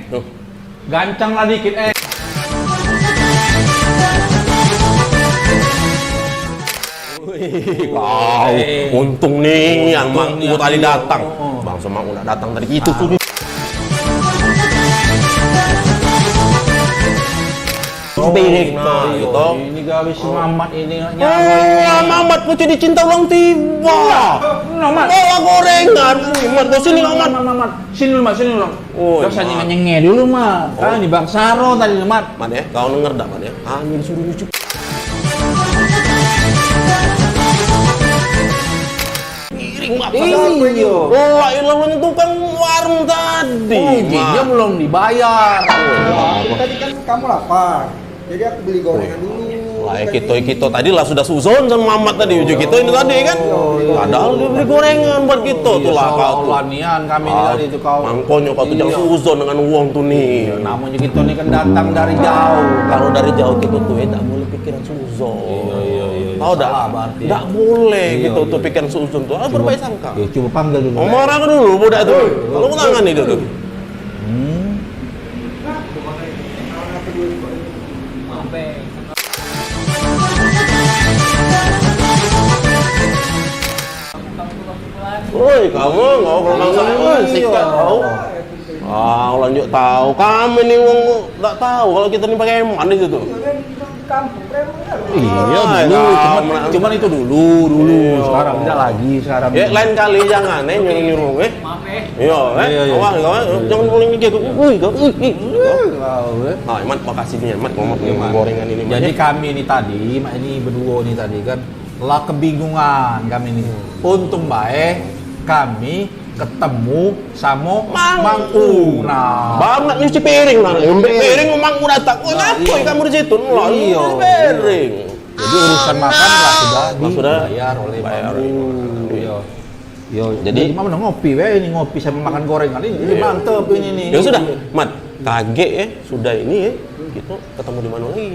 Tuh. Gancang lah dikit, Wih, kau untung nih yang Mang U tadi datang. Bang Mang U udah datang tadi itu tuh. Piring nah gitu. Ini gawe si Mamat ini Mamat mau jadi cinta ulang tiba. Mamat. Oh, gorengan. Mamat, kau sini Mamat. Mamat. Sini lu, Mat, sini lu. Oh, Gak usah nyengeh dulu, Mat. Kan di Bang Saro tadi, Mat. Mat ya, kau denger dak Mat ya? Angin suruh nyuci. Piring Mat. Iya. Oh, ilah tukang warung tadi. Dia belum dibayar. Tadi kan kamu lapar, jadi aku beli gorengan dulu. Lah kita tadi lah sudah suzon sama Mamat tadi uji kita ini tadi kan. Padahal dia beli gorengan buat kita tuh lah kau tuh. Lanian kami ini tadi itu kau. Mangkonyo kau tuh jangan suzon dengan uang tuh nih. Namanya kita nih kan datang dari jauh. Kalau dari jauh kita tuh tak boleh pikiran suzon. Iya. Tahu dak? Berarti. Tak boleh gitu tuh pikiran suzon tuh. Harus berbaik sangka. Ya, coba panggil dulu. Oh, marah dulu budak tuh. Kalau tangan nih dulu. Woi, kamu ngobrol sama sikat tahu. Ah, lanjut tahu. Kami nih wong enggak tahu kalau kita nih pakai eman di situ. Iya, cuman itu dulu. Sekarang tidak lagi sekarang. Ya, lain kali jangan nyuruh-nyuruh Maaf Iya, awas jangan boleh gitu. Ah, Mat, makasih nih, Mat, ngomong gorengan ini. Jadi kami ini tadi, Mak ini berdua nih tadi kan lah kebingungan kami ini. Untung baik kami ketemu sama Mang U. Nah, Bang nak nyuci piring lah, piring Mang U datang. Oh, ngapain kamu di situ? Iya, piring. jadi urusan makan lah sudah dibayar oleh Mang U. Iya. Yo, Jadi mama udah ngopi, ini ngopi sama makan gorengan ini, jadi mantep ini nih. ya sudah, Mat, kaget ya, sudah ini ya, kita ketemu di mana lagi?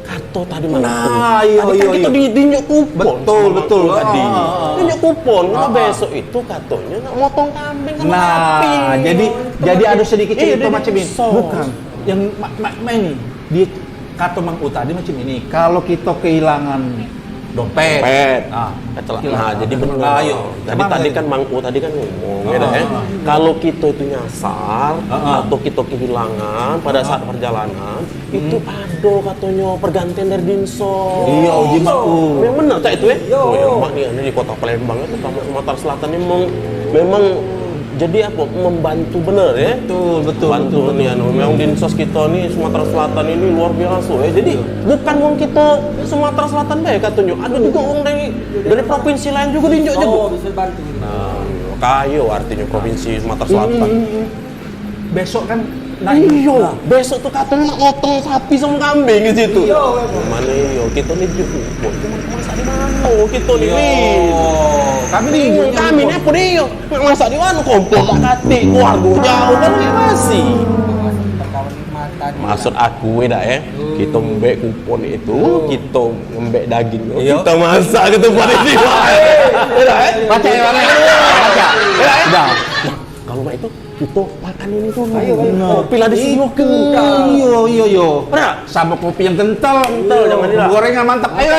Kato tadi mana? Nah, iya. Kita ditunjuk kupon. Betul. Tadi. Tunjuk kupon. Nah, besok itu katonya nak motong kambing sama sapi. Jadi ada sedikit cerita macam ini. sos. Bukan. Yang ini dia kata Mang U tadi macam ini. Kalau kita kehilangan dompet. Nah, jadi benar. Jadi tadi kan Mang U tadi kan ngomong ya. Kalau kita itu nyasar atau kita kehilangan pada saat perjalanan, itu ada katanya pergantian dari dinsos. Iya, uji Mang U. Memang benar tak itu ya? Oh ya, Mak nih di kota Palembang itu sama Sumatera Selatan ini memang jadi apa membantu bener ya? Betul. Nih memang dinsos kita nih Sumatera Selatan ini luar biasa ya. Jadi bukan wong kita Sumatera Selatan bae katanya, ada juga wong dari provinsi lain juga dinjok juga. Oh, bisa bantu. Nah, kayo artinya provinsi Sumatera Selatan. Besok kan Iya, besok tuh katanya nak motong sapi sama kambing di situ. Mana iyo, kita nih juga. Cuma masak di mana? Kita nih. Kami nih apa nih? Masak di mana? Kompor tak kati, keluarga jauh kan masih. Maksud aku ya, kita ngembek kupon itu, kita ngembek daging, kita masak ke tempat ini. baca ya, baca. Kalau nggak itu, kita makan ini tuh. Kopi lah di sini Iya. Sama kopi yang kental, jangan hilang. gorengan mantap. Ayo.